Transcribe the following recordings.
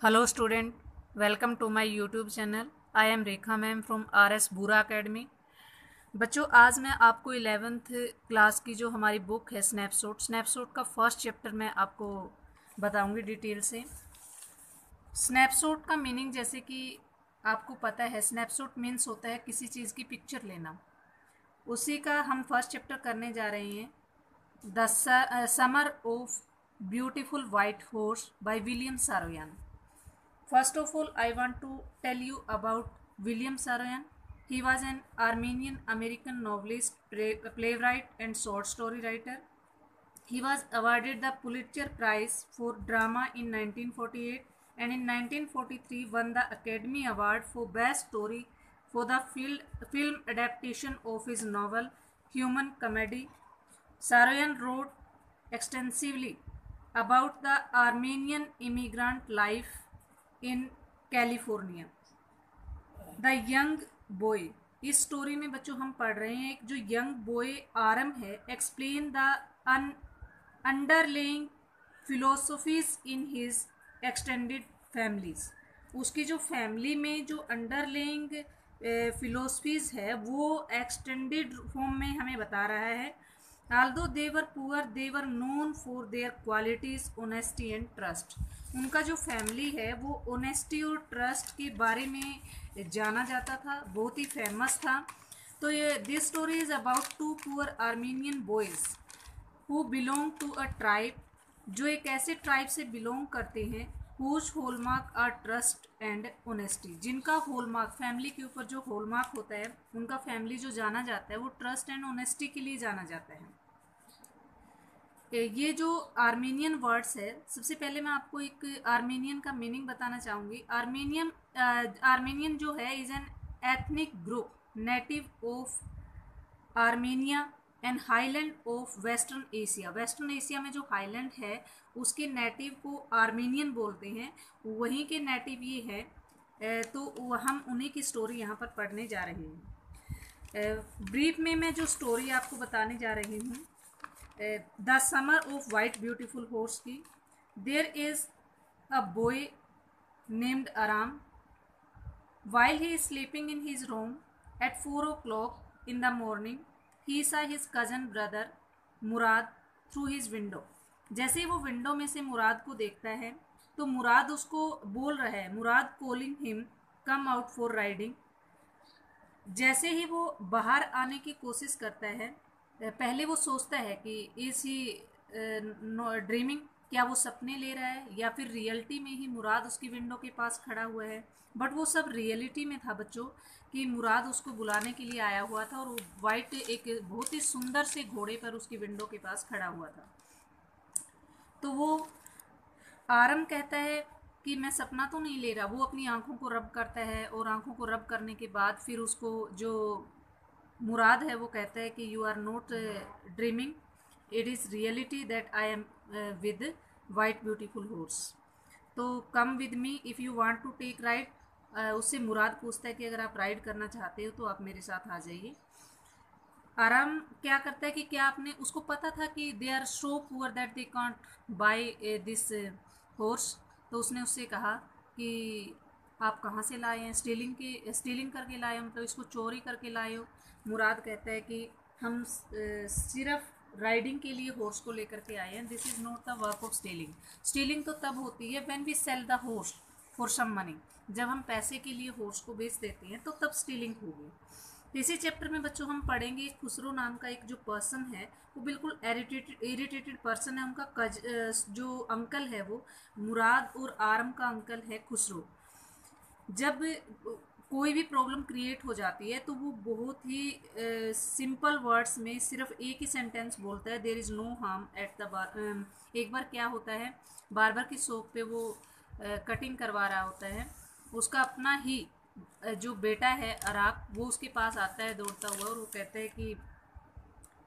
Hello student, welcome to my YouTube channel. I am Rekha ma'am from R S. Bura academy. बच्चों, आज मैं आपको 11th class की जो हमारी बुक है स्नैपशॉट का फर्स्ट चैप्टर मैं आपको बताऊंगी डिटेल से। स्नैपशॉट का मीनिंग, जैसे कि आपको पता है, स्नैपशॉट मीन्स होता है किसी चीज़ की पिक्चर लेना। उसी का हम फर्स्ट चैप्टर करने जा रहे हैं, the summer of beautiful white horse by William Saroyan. First of all, I want to tell you about William Saroyan. He was an Armenian American novelist, playwright, and short story writer. He was awarded the Pulitzer Prize for Drama in 1948 and in 1943 won the Academy Award for Best Story for the film adaptation of his novel Human Comedy. Saroyan wrote extensively about the Armenian immigrant life in California. The young boy, इस story में बच्चों हम पढ़ रहे हैं एक जो young boy आरम है, explain the underlying philosophies in his extended families. उसकी जो फैमिली में जो अंडरलेइंग फिलोसफीज है वो एक्सटेंडेड फॉर्म में हमें बता रहा है। Although they were poor, they were known for their qualities, honesty and trust. उनका जो फैमिली है वो ऑनेस्टी और ट्रस्ट के बारे में जाना जाता था, बहुत ही फेमस था। तो ये this story is about two poor Armenian boys who belong to a tribe, जो एक ऐसे ट्राइब से बिलोंग करते हैं whose hallmark are trust and honesty, जिनका हॉलमार्क, फैमिली के ऊपर जो हॉलमार्क होता है, उनका फैमिली जो जाना जाता है वो ट्रस्ट एंड ऑनेस्टी के लिए जाना जाता है। ये जो आर्मेनियन वर्ड्स है, सबसे पहले मैं आपको एक आर्मेनियन का मीनिंग बताना चाहूँगी। आर्मेनियन जो है is an ethnic group native of Armenia and highland of western Asia. Western Asia में जो हाईलैंड है उसके नेटिव को आर्मेनियन बोलते हैं, वहीं के नेटिव ये है। तो हम उन्हीं की स्टोरी यहाँ पर पढ़ने जा रहे हैं। ब्रीफ में मैं जो स्टोरी आपको बताने जा रही हूँ, the summer of white beautiful horse की। There is a boy named Aram, while he is sleeping in his room at 4 o'clock in the morning, he saw his cousin brother Murad through his window. जैसे ही वो window में से मुराद को देखता है तो मुराद उसको बोल रहा है, Mourad calling him come out for riding. जैसे ही वो बाहर आने की कोशिश करता है, पहले वो सोचता है कि इज ही ड्रीमिंग, क्या वो सपने ले रहा है या फिर रियलिटी में ही मुराद उसकी विंडो के पास खड़ा हुआ है। बट वो सब रियलिटी में था बच्चों, कि मुराद उसको बुलाने के लिए आया हुआ था और वो वाइट एक बहुत ही सुंदर से घोड़े पर उसकी विंडो के पास खड़ा हुआ था। तो वो आरम कहता है कि मैं सपना तो नहीं ले रहा। वो अपनी आंखों को रब करता है और आंखों को रब करने के बाद फिर उसको जो मुराद है वो कहता है कि you are not dreaming, it is reality that I am with white beautiful horse, तो come with me if you want to take ride. उससे मुराद पूछता है कि अगर आप राइड करना चाहते हो तो आप मेरे साथ आ जाइए। आराम क्या करता है कि क्या आपने, उसको पता था कि they are so poor that they can't buy this horse. तो उसने उससे कहा कि आप कहाँ से लाए हैं, स्टीलिंग करके लाए हो, मतलब इसको चोरी करके लाए हो। मुराद कहता है कि हम सिर्फ राइडिंग के लिए हॉर्स को लेकर के आए हैं, this is not the work of stealing. Stealing तो तब होती है when we sell the horse for some money, जब हम पैसे के लिए हॉर्स को बेच देते हैं तो तब स्टीलिंग होगी। तो इसी चैप्टर में बच्चों हम पढ़ेंगे खुसरो नाम का एक जो पर्सन है, वो बिल्कुल इरिटेटेड पर्सन है। उनका जो अंकल है वो मुराद और आरम का अंकल है खुसरो। जब कोई भी प्रॉब्लम क्रिएट हो जाती है तो वो बहुत ही सिंपल वर्ड्स में सिर्फ एक ही सेंटेंस बोलता है, there is no harm at the bar. एक बार क्या होता है, बार्बर की शॉप पे वो कटिंग करवा रहा होता है, उसका अपना ही जो बेटा है अराक, वो उसके पास आता है दौड़ता हुआ और वो कहता है कि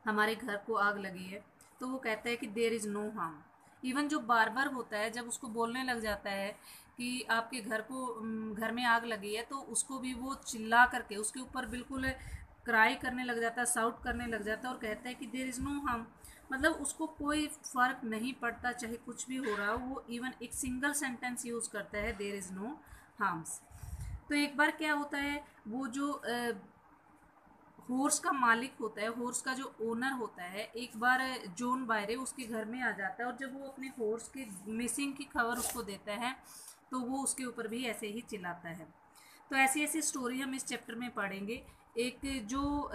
हमारे घर को आग लगी है। तो वो कहता है कि there is no harm. Even जो बार्बर होता है जब उसको बोलने लग जाता है कि आपके घर में आग लगी है, तो उसको भी वो चिल्ला करके उसके ऊपर बिल्कुल क्राई करने लग जाता है, साउट करने लग जाता है और कहता है कि देयर इज़ नो हार्म। मतलब उसको कोई फ़र्क नहीं पड़ता चाहे कुछ भी हो रहा हो, वो इवन एक सिंगल सेंटेंस यूज़ करता है, देयर इज़ नो हार्म्स। तो एक बार क्या होता है, वो जो हॉर्स का मालिक होता है, हॉर्स का जो ओनर होता है, एक बार जॉन बायरे उसके घर में आ जाता है और जब वो अपने हॉर्स के मिसिंग की खबर उसको देता है तो वो उसके ऊपर भी ऐसे ही चिल्लाता है। तो ऐसी ऐसी स्टोरी हम इस चैप्टर में पढ़ेंगे। एक जो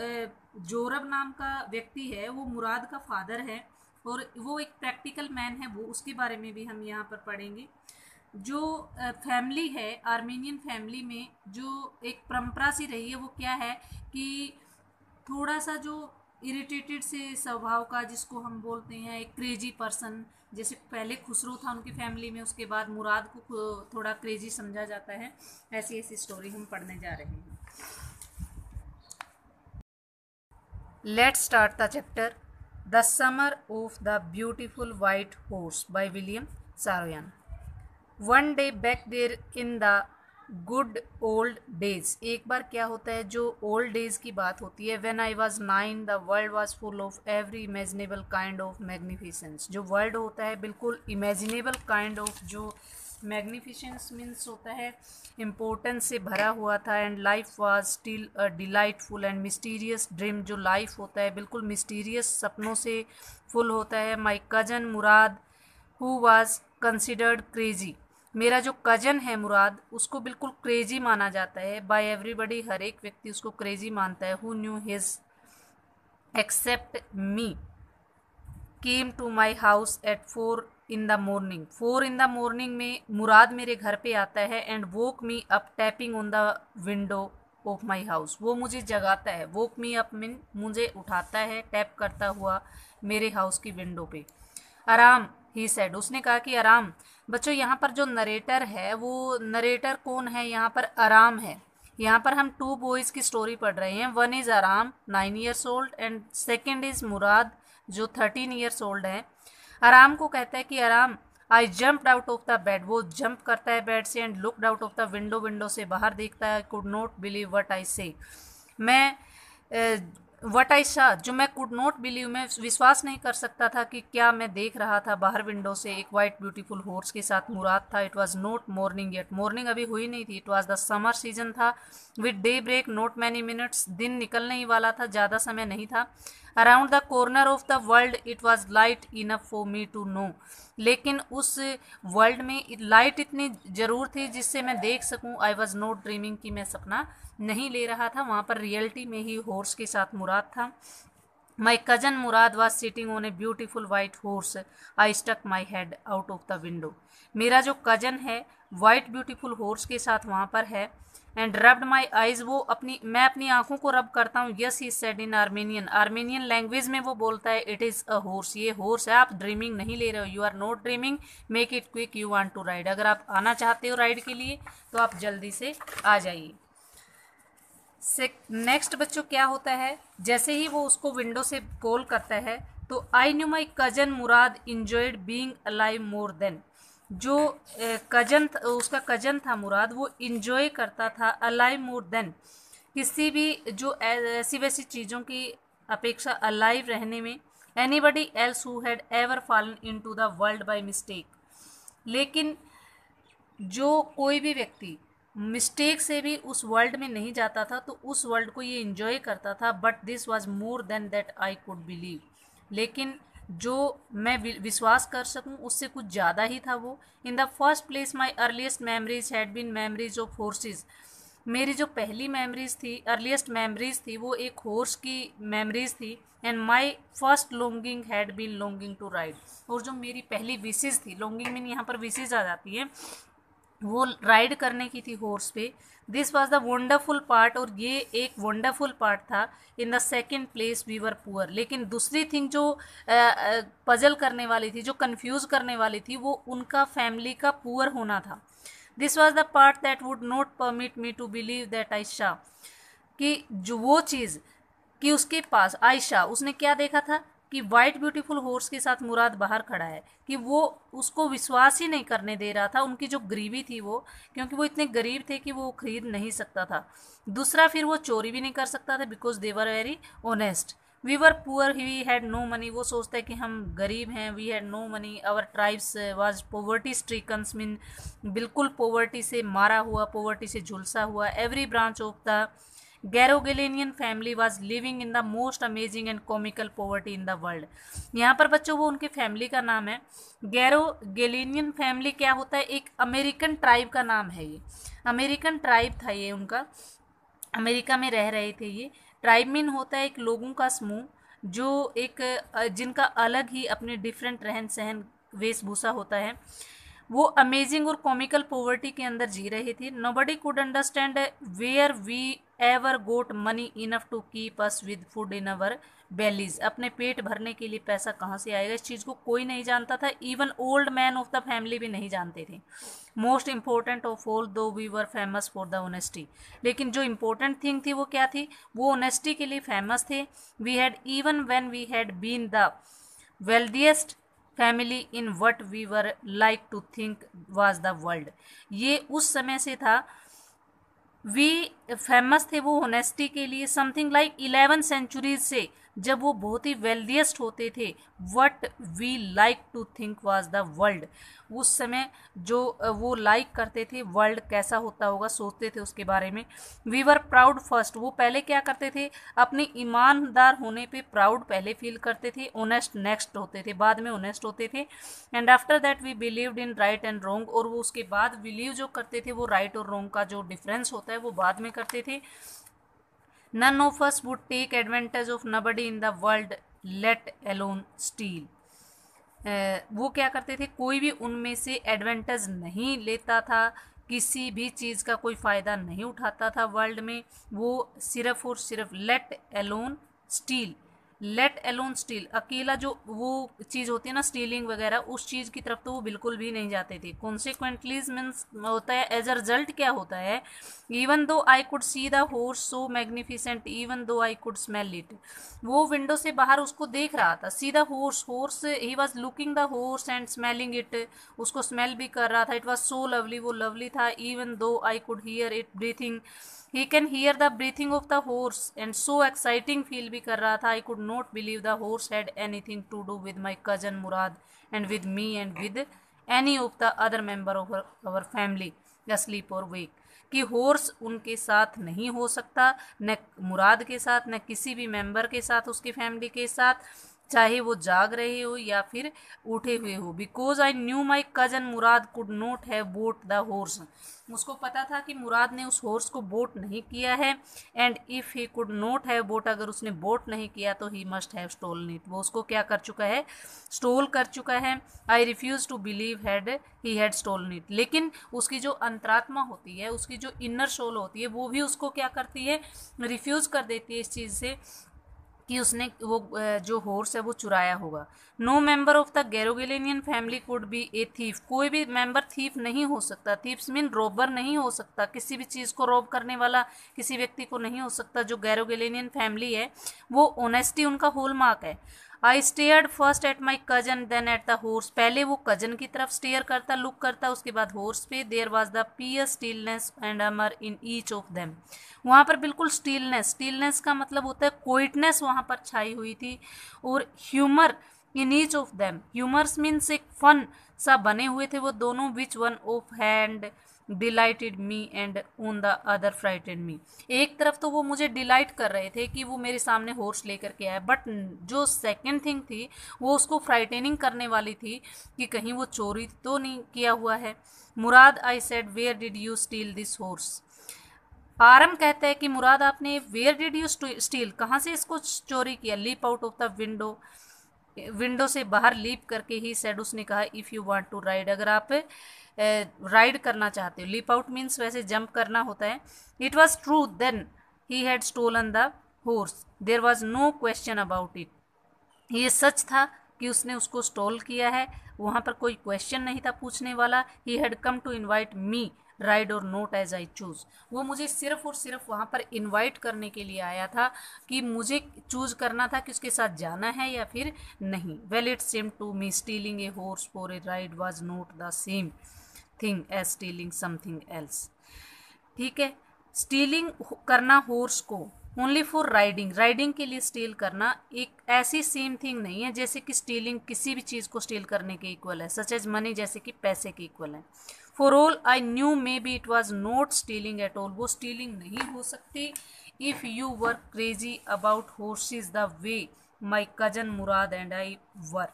जोरब नाम का व्यक्ति है वो मुराद का फादर है और वो एक प्रैक्टिकल मैन है, वो उसके बारे में भी हम यहाँ पर पढ़ेंगे। जो फैमिली है, आर्मेनियन फैमिली में जो एक परंपरा सी रही है वो क्या है कि थोड़ा सा जो इरिटेटेड से स्वभाव का, जिसको हम बोलते हैं एक क्रेजी पर्सन, जैसे पहले खुसरो था उनकी फैमिली में, उसके बाद मुराद को थोड़ा क्रेजी समझा जाता है, ऐसी ऐसी स्टोरी हम पढ़ने जा रहे हैं। Let's start the chapter the summer of the beautiful white horse by William Saroyan. One day back there in the good old days, एक बार क्या होता है, जो ओल्ड डेज की बात होती है, when I was 9 the world was full of every imaginable kind of magnificence. जो वर्ल्ड होता है बिल्कुल इमेजिनेबल काइंड ऑफ, जो मैग्निफिसेंस मीन्स होता है इम्पोर्टेंस से भरा हुआ था, and life was still a delightful and mysterious dream. जो लाइफ होता है बिल्कुल मिस्टीरियस सपनों से फुल होता है। My cousin Murad who was considered crazy, मेरा जो कजन है मुराद उसको बिल्कुल क्रेजी माना जाता है बाय एवरीबडी, हर एक व्यक्ति उसको क्रेजी मानता है। Who knew his except me came to my house at 4 in the morning. 4 in the morning में मुराद मेरे घर पे आता है and woke me up tapping on the window of my house. वो मुझे जगाता है, वोक मी अप मीन मुझे उठाता है, टैप करता हुआ मेरे हाउस की विंडो पे। आराम ही सेड, उसने कहा कि आराम। बच्चों यहाँ पर जो नरेटर है, वो नरेटर कौन है, यहाँ पर आराम है। यहाँ पर हम 2 बॉयज़ की स्टोरी पढ़ रहे हैं। One is Aram 9 years old and second is Mourad जो 13 ईयर्स ओल्ड है। आराम को कहता है कि आराम आई jumped out of the bed, वो जंप करता है बेड से, and looked out of the window, window से बाहर देखता है। Could not believe what I से, मैं वट आई सा, जो मैं कुड नॉट बिलीव, मैं विश्वास नहीं कर सकता था कि क्या मैं देख रहा था बाहर विंडो से। एक वाइट ब्यूटीफुल हॉर्स के साथ मुराद था। It was not morning yet, morning अभी हुई नहीं थी। It was the summer season था। With day break not many minutes, दिन निकलने ही वाला था, ज़्यादा समय नहीं था। Around the corner of the world it was light enough for me to know, लेकिन उस वर्ल्ड में लाइट इतनी ज़रूर थी जिससे मैं देख सकूं। आई वॉज नॉट ड्रीमिंग, कि मैं सपना नहीं ले रहा था, वहाँ पर रियलिटी में ही हॉर्स के साथ मुराद था। My cousin Murad was sitting on a beautiful white horse, I stuck my head out of the window, मेरा जो कजन है वाइट ब्यूटीफुल हॉर्स के साथ वहाँ पर है। एंड रब्ड माई आइज, वो मैं अपनी आंखों को रब करता हूँ। Yes he said in Armenian, Armenian language में वो बोलता है इट इज़ अ हॉर्स, ये हॉर्स है, आप ड्रीमिंग नहीं ले रहे हो, you are not dreaming, make it quick, you want to ride, अगर आप आना चाहते हो राइड के लिए तो आप जल्दी से आ जाइए। नेक्स्ट बच्चों क्या होता है, जैसे ही वो उसको विंडो से कॉल करता है तो I knew my cousin Murad enjoyed being alive more than, जो कजन उसका कजन था मुराद, वो इंजॉय करता था अलाइव मोर देन, किसी भी जो ऐसी वैसी चीज़ों की अपेक्षा अलाइव रहने में। Anybody else who had ever fallen into the world by mistake, लेकिन जो कोई भी व्यक्ति मिस्टेक से भी उस वर्ल्ड में नहीं जाता था तो उस वर्ल्ड को ये इंजॉय करता था। But this was more than that I could believe, लेकिन जो मैं विश्वास कर सकूं उससे कुछ ज़्यादा ही था वो। In the first place my earliest memories had been memories of horses, मेरी जो पहली मेमरीज थी, अर्लीस्ट मेमरीज थी, वो एक हॉर्स की मेमरीज थी। And my first longing had been longing to ride, और जो मेरी पहली विशेज थी, लॉन्गिंग मीन यहाँ पर विशेज आ जाती है, वो राइड करने की थी हॉर्स पे। This was the wonderful part, और ये एक वंडरफुल पार्ट था। In the second place we were poor, लेकिन दूसरी थिंग जो पजल करने वाली थी, जो कंफ्यूज करने वाली थी, वो उनका फैमिली का पुअर होना था। This was the part that would not permit me to believe that Aisha, कि जो वो चीज़ कि उसके पास आयशा, उसने क्या देखा था कि वाइट ब्यूटीफुल हॉर्स के साथ मुराद बाहर खड़ा है, कि वो उसको विश्वास ही नहीं करने दे रहा था। उनकी जो गरीबी थी वो, क्योंकि वो इतने गरीब थे कि वो खरीद नहीं सकता था। दूसरा, फिर वो चोरी भी नहीं कर सकता था because they were very honest, we were poor, we had no money, वो सोचता है कि हम गरीब हैं, we had no money, our tribes was poverty strickens, mean बिल्कुल पोवर्टी से मारा हुआ, पोवर्टी से झुलसा हुआ। Every branch of the Garoghlanian family was living in the most amazing and comical poverty in the world. यहाँ पर बच्चों वो उनके फैमिली का नाम है। गैरोगेलेनियन फैमिली क्या होता है, एक अमेरिकन ट्राइब का नाम है, ये अमेरिकन ट्राइब था, ये उनका अमेरिका में रह रहे थे। ये ट्राइब मीन होता है एक लोगों का समूह जो एक जिनका अलग ही अपने डिफरेंट रहन सहन वेशभूषा होता है। वो अमेजिंग और कॉमिकल पॉवर्टी के अंदर जी रहे थे। Nobody could understand where we ever got money enough to keep us with food in our bellies. अपने पेट भरने के लिए पैसा कहाँ से आएगा, इस चीज़ को कोई नहीं जानता था। Even old man of the family भी नहीं जानते थे। Most important of all though we were famous for the honesty, लेकिन जो इम्पोर्टेंट थिंग थी वो क्या थी, वो ऑनेस्टी के लिए फेमस थे। We had even when we had been the wealthiest family in what we were like to think was the world. ये उस समय से था, वी फेमस थे वो ऑनेस्टी के लिए समथिंग लाइक 11 सेंचुरीज से, जब वो बहुत ही वेल्दिएस्ट होते थे। What we like to think was the world, उस समय जो वो लाइक करते थे वर्ल्ड कैसा होता होगा, सोचते थे उसके बारे में। वी वर प्राउड फर्स्ट, वो पहले क्या करते थे, अपने ईमानदार होने पे प्राउड पहले फील करते थे, ऑनेस्ट नेक्स्ट होते थे, बाद में ऑनेस्ट होते थे। And after that we believed in right and wrong, और वो उसके बाद बिलीव जो करते थे वो राइट और रॉन्ग का जो डिफरेंस होता है वो बाद में करते थे। None of us would take advantage of nobody in the world, let alone steal. वो क्या करते थे, कोई भी उनमें से एडवांटेज नहीं लेता था, किसी भी चीज़ का कोई फ़ायदा नहीं उठाता था वर्ल्ड में। वो सिर्फ और सिर्फ let alone steal, let alone steal, अकेला जो वो चीज़ होती है ना स्टीलिंग वगैरह, उस चीज़ की तरफ तो वो बिल्कुल भी नहीं जाते थे। कॉन्सिक्वेंटलीज मीन्स होता है एज अ रिजल्ट क्या होता है, even though I could see the horse so magnificent even though I could smell it, वो विंडो से बाहर उसको देख रहा था। See the horse, horse he was looking the horse and smelling it, उसको स्मेल भी कर रहा था। इट वॉज सो लवली, वो लवली था। Even though I could hear it breathing, he can hear the breathing of the horse and so exciting feel भी कर रहा था। I could not believe the horse had anything to do with my cousin Murad and with me and with any of the other member of our family asleep और वेक, कि horse उनके साथ नहीं हो सकता, न मुराद के साथ, न किसी भी मेंबर के साथ उसकी फैमिली के साथ, चाहे वो जाग रहे हो या फिर उठे हुए हो। Because I knew my cousin Murad could not have boat the horse, उसको पता था कि मुराद ने उस हॉर्स को बोट नहीं किया है। And if he could not have bought, अगर उसने बोट नहीं किया तो he must have stolen it, वो उसको क्या कर चुका है, स्टोल कर चुका है। I refuse to believe he had stolen it, लेकिन उसकी जो अंतरात्मा होती है, उसकी जो इनर सोल होती है, वो भी उसको क्या करती है, रिफ्यूज़ कर देती है इस चीज़ से कि उसने वो जो हॉर्स है वो चुराया होगा। No member of the Garoghlanian family could be a thief, कोई भी मेंबर थीफ नहीं हो सकता। थीफ्स मीन रॉबर नहीं हो सकता, किसी भी चीज़ को रॉब करने वाला किसी व्यक्ति को नहीं हो सकता। जो गैरोगेलेनियन फैमिली है वो ऑनेस्टी उनका होल मार्क है। I stared first at my cousin then at the horse, पहले वो कजन की तरफ स्टेयर करता, लुक करता, उसके बाद हॉर्स पे। There was the pure stillness and humour in each of them, वहाँ पर बिल्कुल स्टीलनेस, स्टीलनेस का मतलब होता है क्वाइटनेस वहाँ पर छाई हुई थी, और humour in each of them, humours means एक फन सा बने हुए थे वो दोनों। Which one of hand delighted me and on the other frightened me, एक तरफ तो वो मुझे डिलाइट कर रहे थे कि वो मेरे सामने हॉर्स लेकर के आए, बट जो सेकंड थिंग थी वो उसको फ्राइटेनिंग करने वाली थी कि कहीं वो चोरी तो नहीं किया हुआ है। Murad, I said where did you steal this horse, Aram कहता है कि मुराद आपने वेयर डिड यू स्टील, कहाँ से इसको चोरी किया। Leap out of the window, window से बाहर लीप करके ही सेड, उसने कहा if you want to ride, अगर आप राइड करना चाहते हो। लीप आउट मीन्स वैसे जंप करना होता है। It was true then he had stolen the horse, there was no question about it, ये सच था कि उसने उसको स्टॉल किया है, वहाँ पर कोई क्वेश्चन नहीं था पूछने वाला। He had come to invite me ride और नोट एज आई चूज़, वो मुझे सिर्फ और सिर्फ वहाँ पर इनवाइट करने के लिए आया था कि मुझे चूज़ करना था कि उसके साथ जाना है या फिर नहीं। Well it seemed to me stealing a horse for a ride was not the same thing as stealing something else. ठीक है, स्टीलिंग करना हॉर्स को ओनली फॉर राइडिंग, राइडिंग के लिए स्टील करना एक ऐसी सेम थिंग नहीं है जैसे कि स्टीलिंग किसी भी चीज़ को स्टील करने के इक्वल है, सच एज मनी, जैसे कि पैसे के इक्वल है। For all I knew may be it was not stealing at all, वो स्टीलिंग नहीं हो सकती। If you were crazy about horse's the way my cousin Murad and I were,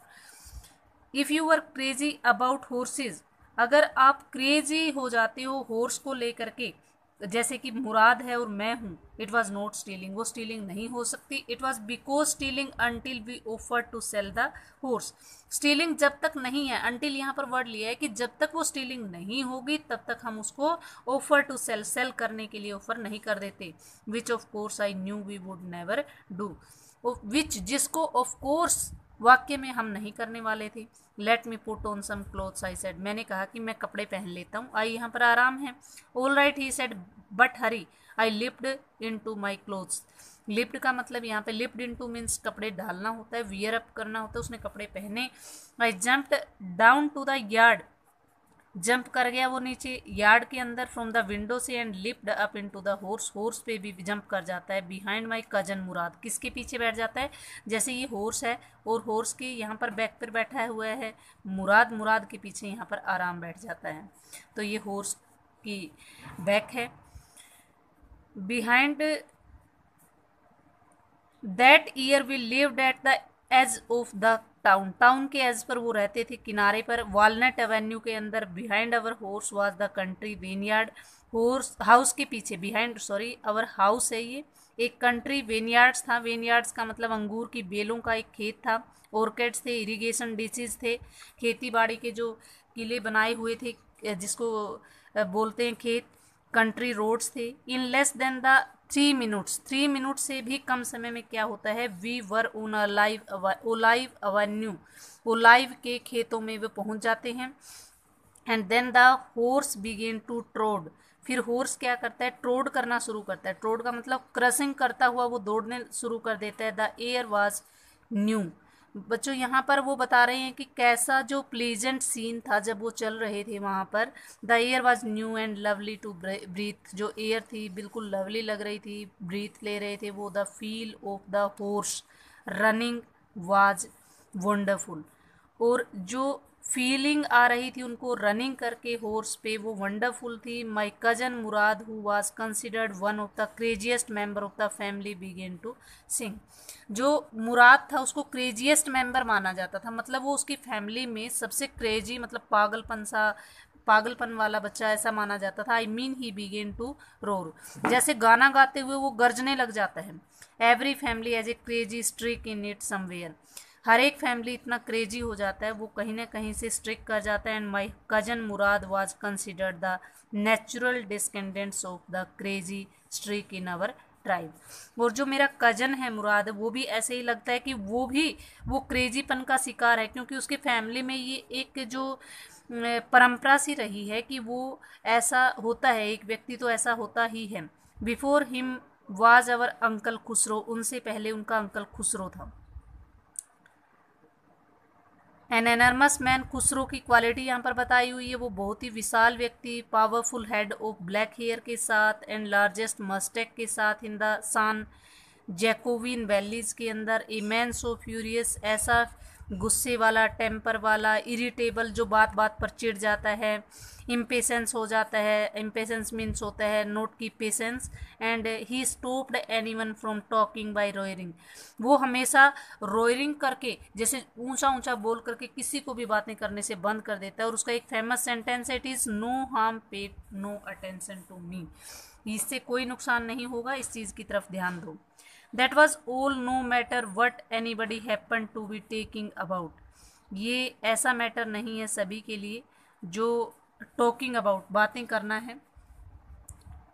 if you were crazy about horse's, अगर आप crazy हो जाते हो horse को लेकर के जैसे कि मुराद है और मैं हूँ, इट वॉज नॉट स्टीलिंग, वो स्टीलिंग नहीं हो सकती। It was because stealing until we offer to sell the horse, stealing जब तक नहीं है, अंटिल यहाँ पर वर्ड लिया है कि जब तक वो स्टीलिंग नहीं होगी तब तक हम उसको ऑफर टू सेल, सेल करने के लिए ऑफर नहीं कर देते। Which of course I knew we would never do, which जिसको ऑफ कोर्स वाक्य में हम नहीं करने वाले थे। Let me put on some clothes I said, मैंने कहा कि मैं कपड़े पहन लेता हूँ, आई यहाँ पर आराम है। All right he said but hurry, I lift in to my clothes, lift का मतलब यहाँ पे लिफ्ट इन टू मीन्स कपड़े डालना होता है, वियर अप करना होता है, उसने कपड़े पहने। I jumped down to the yard, jump कर गया वो नीचे यार्ड के अंदर फ्रॉम द विंडो से, and lift up into the horse, horse पे भी जंप कर जाता है। बिहाइंड माई कजन मुराद, किसके पीछे बैठ जाता है, जैसे ये हॉर्स है और हॉर्स के यहाँ पर बैक पर बैठा हुआ है मुराद, मुराद के पीछे यहाँ पर आराम बैठ जाता है, तो ये हॉर्स की बैक है। Behind that year we lived at the edge of the town, town के एज पर वो रहते थे, किनारे पर, वॉलनट एवेन्यू के अंदर। Behind our horse was the country vineyard, horse house के पीछे, बिहाइंड सॉरी अवर हाउस है ये, एक कंट्री वेनयार्ड्स था, वेनयार्ड्स का मतलब अंगूर की बेलों का एक खेत था। ऑर्किड्स थे, इरिगेशन डिशेज थे, खेती बाड़ी के जो किले बनाए हुए थे जिसको बोलते हैं खेत। कंट्री रोड्स थे। In less than the 3 minutes, 3 minute से भी कम समय में क्या होता है, we were on olive avenue, olive के खेतों में वे पहुंच जाते हैं। And then the horse began to trot, फिर हॉर्स क्या करता है, ट्रोड करना शुरू करता है, ट्रोड का मतलब क्रसिंग करता हुआ वो दौड़ने शुरू कर देता है। द एयर वाज न्यू, बच्चों यहाँ पर वो बता रहे हैं कि कैसा जो प्लीजेंट सीन था जब वो चल रहे थे वहाँ पर। The air was new and lovely to breathe, जो एयर थी बिल्कुल लवली लग रही थी, ब्रीथ ले रहे थे वो। The feel of the horse running was wonderful, और जो फीलिंग आ रही थी उनको रनिंग करके हॉर्स पे, वो वंडरफुल थी। My cousin Murad who was considered one of the craziest member of the family began to sing, जो मुराद था उसको क्रेजिएस्ट मेंबर माना जाता था, मतलब वो उसकी फैमिली में सबसे क्रेजी, मतलब पागलपन वाला बच्चा ऐसा माना जाता था। I mean he began to roar, जैसे गाना गाते हुए वो गरजने लग जाता है। Every family has a crazy streak in it somewhere, हर एक फैमिली इतना क्रेजी हो जाता है वो कहीं ना कहीं से स्ट्रिक कर जाता है। And my cousin Murad was considered the natural descendants of the crazy streak in our tribe, और जो मेरा कजन है मुराद वो भी ऐसे ही लगता है कि वो क्रेजीपन का शिकार है, क्योंकि उसके फैमिली में ये एक जो परंपरा सी रही है कि वो ऐसा होता है, एक व्यक्ति तो ऐसा होता ही है। Before him was our uncle Khusro, उनसे पहले उनका अंकल खुसरो था। एन एनर्मस मैन, खुसरो की क्वालिटी यहाँ पर बताई हुई है, वो बहुत ही विशाल व्यक्ति, powerful head of black hair के साथ एंड लार्जेस्ट मस्टेक के साथ इन द सान जैकोविन वैलीज के अंदर। ए मैन सो फ्यूरियस, ऐसा गुस्से वाला, टेम्पर वाला, इरिटेबल, जो बात बात पर चिढ़ जाता है, इम्पेशेंस हो जाता है, इम्पेशेंस मीन्स होता है नोट की patience. And he stopped anyone from talking by roaring, वो हमेशा रोयरिंग करके, जैसे ऊंचा ऊंचा बोल करके किसी को भी बातें करने से बंद कर देता है। और उसका एक फेमस सेंटेंस है, it is no harm paid no attention to me, इससे कोई नुकसान नहीं होगा, इस चीज़ की तरफ ध्यान दो। That was all no matter what anybody happen to be taking about, ये ऐसा मैटर नहीं है सभी के लिए जो टॉकिंग अबाउट बातें करना है।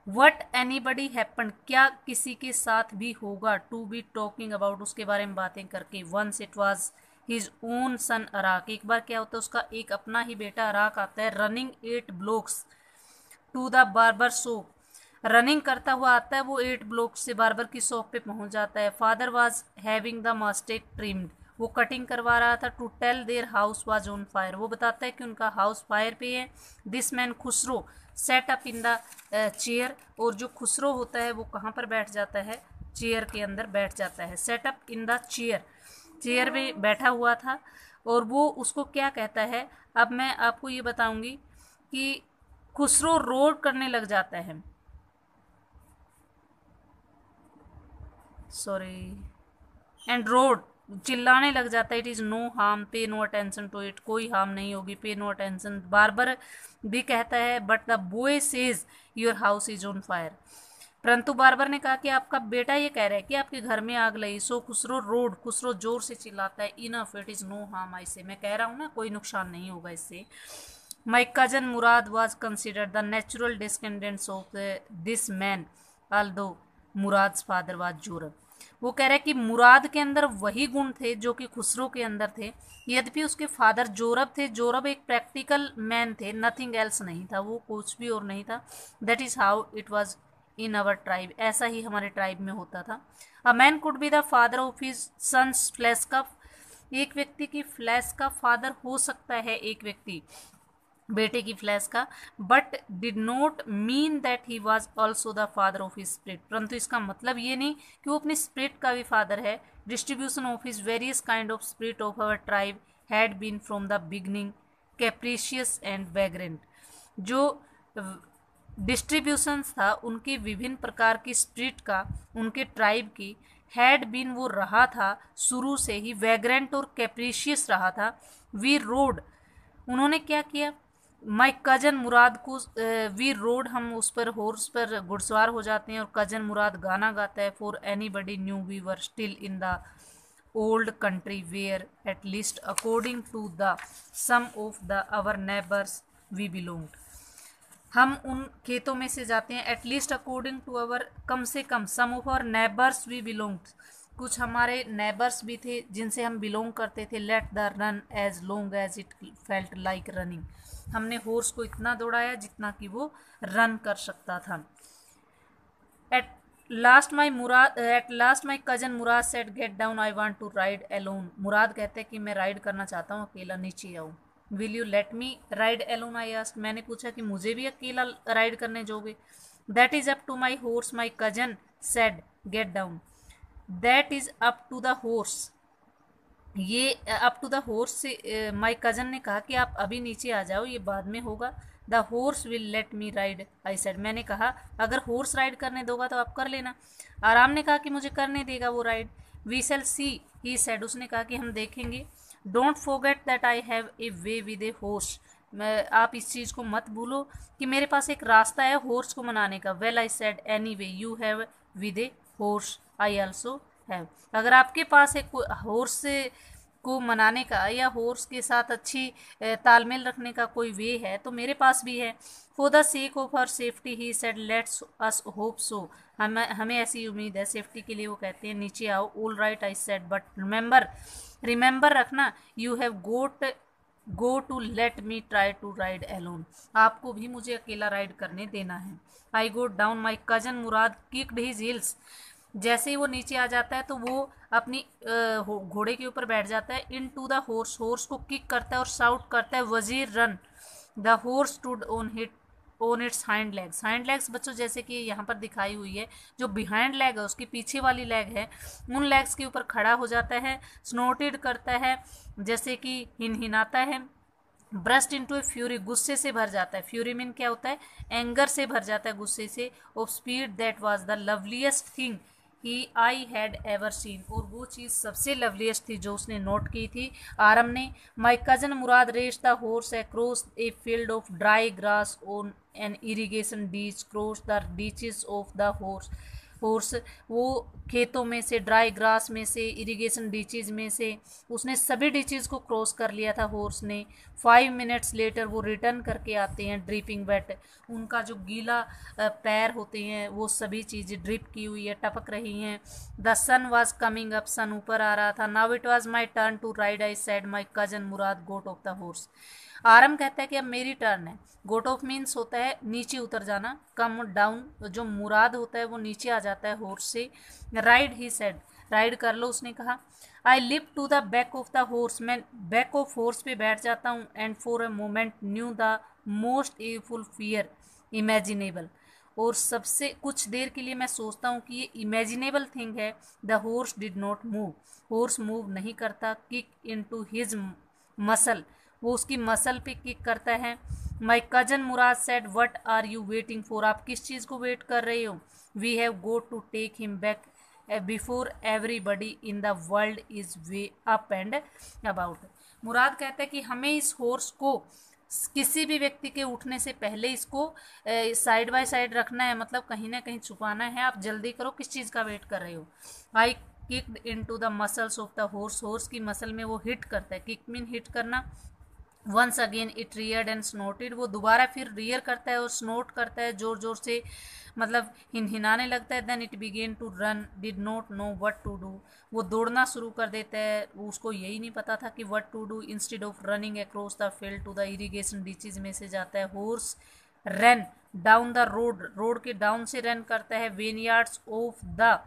वट एनीबडी हैपन, क्या किसी के साथ भी होगा, टू बी टॉकिंग अबाउट, उसके बारे में बातें करके। Once it was his own son Arak, एक बार क्या होता है उसका एक अपना ही बेटा अराक आता है, running 8 blocks to the barber shop, running करता हुआ आता है वो 8 ब्लॉक से बार्बर की शॉप पे पहुंच जाता है। Father was having the moustache trimmed, वो कटिंग करवा रहा था। To tell their house was on fire, वो बताता है कि उनका हाउस फायर पे है। This man Khosrove set up in the chair, और जो खुसरो होता है वो कहाँ पर बैठ जाता है, चेयर के अंदर बैठ जाता है। Set up in the chair, chair में बैठा हुआ था और वो उसको क्या कहता है, अब मैं आपको ये बताऊंगी कि खुसरो रोड करने लग जाता है, सॉरी, एंड रोड, चिल्लाने लग जाता है, इट इज़ नो हार्म, पे नो अटेंशन टू इट, कोई हार्म नहीं होगी, पे नो अटेंशन। बार्बर भी कहता है but the boy says your house is on fire, परंतु बार्बर ने कहा कि आपका बेटा ये कह रहा है कि आपके घर में आग लगी। सो खुसरो रोड, खुसरो जोर से चिल्लाता है, enough, it is no harm, ऐसे मैं कह रहा हूँ ना कोई नुकसान नहीं होगा इससे। My cousin Murad was considered the natural descendants of this man although Murad father was Zorab. वो कह रहे हैं कि मुराद के अंदर वही गुण थे जो कि खुसरो के अंदर थे, यद्यपि उसके फादर जोरब थे। जोरब एक प्रैक्टिकल मैन थे, नथिंग एल्स नहीं था, वो कुछ भी और नहीं था। That is how it was in our tribe, ऐसा ही हमारे ट्राइब में होता था। A man could be the father of his sons फ्लैश का, एक व्यक्ति की फ्लैश का फादर हो सकता है, एक व्यक्ति बेटे की फ्लैश का, but did not mean that he was also the father of his spirit, परंतु इसका मतलब ये नहीं कि वो अपनी स्पिरिट का भी फादर है। Distribution of his various kind of spirit of our tribe had been from the beginning capricious and vagrant, जो डिस्ट्रीब्यूशंस था उनके विभिन्न प्रकार की स्पिरिट का, उनके ट्राइब की, हैड बीन वो रहा था शुरू से ही, वैग्रेंट और कैप्रिशियस रहा था। वी रोड, उन्होंने क्या किया, माई कजन मुराद को वी रोड, हम उस पर हॉर्स पर घुड़सवार हो जाते हैं, और कजन मुराद गाना गाता है, for anybody knew we were still in the old country where at least according to the some of the our neighbours we belonged, हम उन खेतों में से जाते हैं, एटलीस्ट अकॉर्डिंग टू अवर, कम से कम, some of our neighbours we belong, कुछ हमारे नेबर्स भी थे जिनसे हम बिलोंग करते थे। Let the run as long as it felt like running, हमने हॉर्स को इतना दौड़ाया जितना कि वो रन कर सकता था। At last my cousin Murad said get down, I want to ride alone, Murad कहते हैं कि मैं राइड करना चाहता हूँ, अकेला नीचे आऊँ। Will you let me ride alone, I asked, मैंने पूछा कि मुझे भी अकेला राइड करने जोगे। That is up to my horse, my cousin said get down, that is up to the horse, ये अप टू द हॉर्स से माई कजन ने कहा कि आप अभी नीचे आ जाओ, ये बाद में होगा। The horse will let me ride, I said, मैंने कहा अगर हॉर्स राइड करने दोगा तो आप कर लेना। आराम ने कहा कि मुझे करने देगा वो ride. We shall see, he said, उसने कहा कि हम देखेंगे। Don't forget that I have a way with a horse, आप इस चीज़ को मत भूलो कि मेरे पास एक रास्ता है हॉर्स को मनाने का। Well I said any way you have with a horse, I also have, अगर आपके पास एक हॉर्स को मनाने का या हॉर्स के साथ अच्छी तालमेल रखने का कोई वे है तो मेरे पास भी है। For the sake of her safety he said let's us hope so, हमें ऐसी उम्मीद है, सेफ्टी के लिए वो कहते हैं नीचे आओ। All right I said, but remember रखना, you have go to let me try to ride alone, आपको भी मुझे अकेला राइड करने देना है। I go down, my cousin Murad kicked his heels, जैसे ही वो नीचे आ जाता है तो वो अपनी घोड़े के ऊपर बैठ जाता है। इन टू द हॉर्स, हॉर्स को किक करता है और शाउट करता है, वजीर run. The horse stood on it's hind legs, hind legs बच्चों जैसे कि यहाँ पर दिखाई हुई है, जो बिहाइंड लेग है उसकी पीछे वाली लेग है, उन लेग्स के ऊपर खड़ा हो जाता है, स्नोटेड करता है, जैसे कि हिनहिनाता है। ब्रस्ट इनटू ए फ्यूरी, गुस्से से भर जाता है, फ्यूरी मीन क्या होता है, एंगर से भर जाता है, गुस्से से। Of speed that was the loveliest thing he I had ever seen, और वो चीज़ सबसे लवलीस्ट थी जो उसने नोट की थी आरम ने। My cousin Murad race the horse across a field of dry grass on an irrigation ditch, cross the ditches of the horse, वो खेतों में से, ड्राई ग्रास में से, इरिगेशन डीचेज में से, उसने सभी डीचेज को क्रॉस कर लिया था हॉर्स ने। 5 मिनट्स लेटर वो रिटर्न करके आते हैं ड्रिपिंग वेट, उनका जो गीला पैर होते हैं वो सभी चीज़ें ड्रिप की हुई है, टपक रही हैं। The sun was coming up, sun ऊपर आ रहा था। Now it was my turn to ride, I said my cousin Murad got off the horse, Aram कहता है कि अब मेरी टर्न है। गोट ऑफ मीन्स होता है नीचे उतर जाना, कम डाउन, जो मुराद होता है वो नीचे आ जाता है हॉर्स से। राइड, ही सेड, राइड कर लो, उसने कहा। I leap to the back of the horse, मैं बैक ऑफ हॉर्स पे बैठ जाता हूँ। And for a moment knew the most awful fear imaginable, और सबसे कुछ देर के लिए मैं सोचता हूँ कि ये इमेजिनेबल थिंग है। The horse did not move, horse move नहीं करता। किक इनटू हिज मसल, वो उसकी मसल पे किक करता है। My cousin Murad said what are you waiting for, आप किस चीज़ को वेट कर रहे हो। We have go to take him back before everybody in the world is way up and about. Murad कहता है कि हमें इस हॉर्स को किसी भी व्यक्ति के उठने से पहले इसको साइड बाय साइड रखना है, मतलब कहीं ना कहीं छुपाना है। आप जल्दी करो, किस चीज़ का वेट कर रहे हो। I kicked into the muscles of the horse, horse की मसल में वो हिट करता है। किक मीन हिट करना। Once again it reared and snorted, वो दोबारा फिर रियर करता है और स्नोट करता है, जोर जोर से मतलब हिनहिनाने लगता है। Then it began to run, did not know what to do, वो दौड़ना शुरू कर देता है। उसको यही नहीं पता था कि what to do. Instead of running across the field to the irrigation ditches में से जाता है। Horse run down the road, road के डाउन से रन करता है। वेनयार्ड्स ऑफ द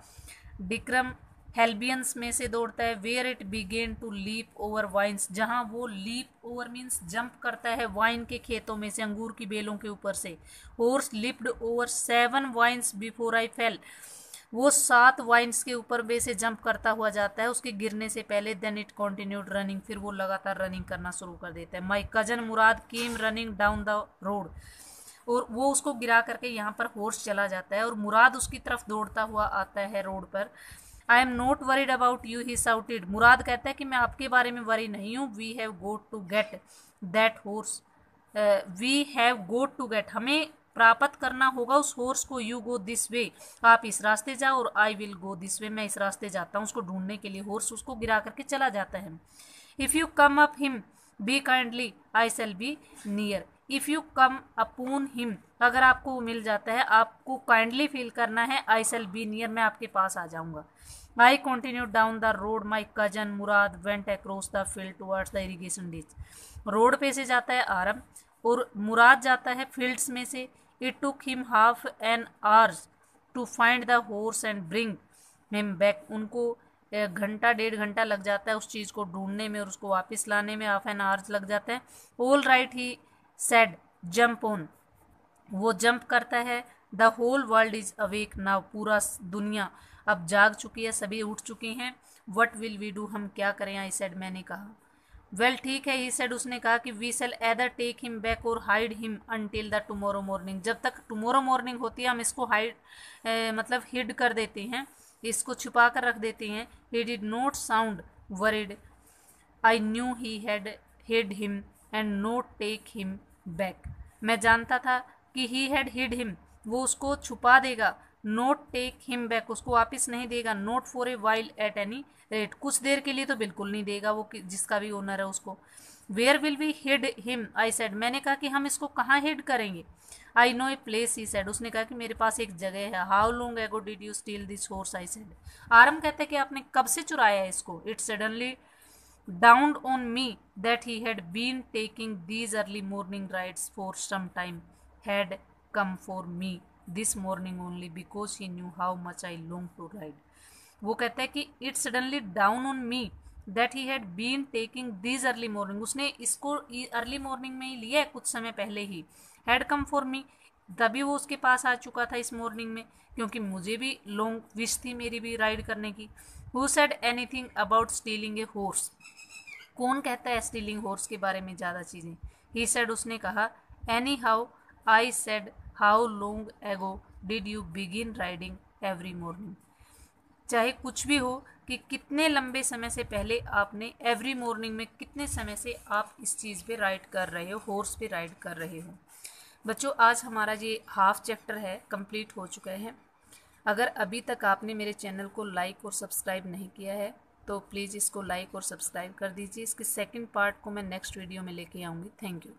डिक्रम हेल्बियंस में से दौड़ता है। Where it began to leap over vines, जहां वो लीप ओवर मीन्स जंप करता है वाइन के खेतों में से, अंगूर की बेलों के ऊपर से। Horse leaped over 7 vines before I fell, वो 7 वाइन्स के ऊपर वे से जंप करता हुआ जाता है उसके गिरने से पहले। देन इट कंटिन्यूड रनिंग, फिर वो लगातार रनिंग करना शुरू कर देता है। My cousin Murad came running down the road, और वो उसको गिरा करके यहाँ पर हॉर्स चला जाता है और मुराद उसकी तरफ दौड़ता हुआ आता है रोड पर। I am not worried about you, he shouted, Murad कहता है कि मैं आपके बारे में वरी नहीं हूँ। We have got to get that horse, we have got to get, हमें प्राप्त करना होगा उस हॉर्स को। यू गो दिस वे, आप इस रास्ते जाओ, और I will go this way, मैं इस रास्ते जाता हूँ उसको ढूंढने के लिए। हॉर्स उसको गिरा करके चला जाता है। If you come up him be kindly I shall be near, if you come upon him, अगर आपको मिल जाता है, आपको काइंडली फील करना है। आई शैल बी नियर, मैं आपके पास आ जाऊंगा। I continue down the road, my cousin Murad went across the field towards the irrigation ditch, road पे से जाता है आरम और मुराद जाता है फील्ड्स में से। It took him half an hours to find the horse and bring him back, उनको घंटा 1.5 घंटा लग जाता है उस चीज़ को ढूंढने में और उसको वापस लाने में, हाफ एन आवर्स लग जाता है। All right he said jump on, वो जंप करता है। The whole world is awake now, पूरा दुनिया अब जाग चुकी है, सभी उठ चुके हैं। वट विल वी डू, हम क्या करें। आई सेड, मैंने कहा। वेल ठीक है, ही सेड, उसने कहा कि we shall either take him back और hide him until the tomorrow morning, जब तक टुमारो मॉर्निंग होती है हम इसको मतलब हिड कर देते हैं, इसको छुपा कर रख देते हैं। He did not sound worried, I knew he had hid him and not take him back, मैं जानता था कि ही हैड हिड हिम, वो उसको छुपा देगा। नॉट टेक हिम बैक, उसको वापस नहीं देगा। Not for a while at any rate, कुछ देर के लिए तो बिल्कुल नहीं देगा वो, जिसका भी ओनर है उसको। Where will we hide him, I said, मैंने कहा कि हम इसको कहाँ हिड करेंगे। I know a place, he said, उसने कहा कि मेरे पास एक जगह है। How long ago did you steal this horse, I said, Aram कहते कि आपने कब से चुराया है इसको। It suddenly dawned on me that he had been taking these early morning rides for some time, had come for me this morning only because he knew how much I longed to ride. वो कहता है कि it suddenly dawned on me that he had been taking these early morning, उसने इसको early morning में ही लिया है कुछ समय पहले ही। had come for me, तभी वो उसके पास आ चुका था इस मॉर्निंग में, क्योंकि मुझे भी लॉन्ग विश थी मेरी भी राइड करने की। Who said anything about stealing a horse, कौन कहता है स्टीलिंग हॉर्स के बारे में ज़्यादा चीज़ें। ही सेड, उसने कहा। Any how, I said, how long ago did you begin riding every morning, चाहे कुछ भी हो कि कितने लंबे समय से पहले आपने एवरी मॉर्निंग में कितने समय से आप इस चीज़ पे राइड कर रहे हो, हॉर्स पे राइड कर रहे हो। बच्चों, आज हमारा ये हाफ चैप्टर है कंप्लीट हो चुका है। अगर अभी तक आपने मेरे चैनल को लाइक और सब्सक्राइब नहीं किया है तो प्लीज़ इसको लाइक और सब्सक्राइब कर दीजिए। इसके सेकंड पार्ट को मैं नेक्स्ट वीडियो में लेके आऊँगी। Thank you.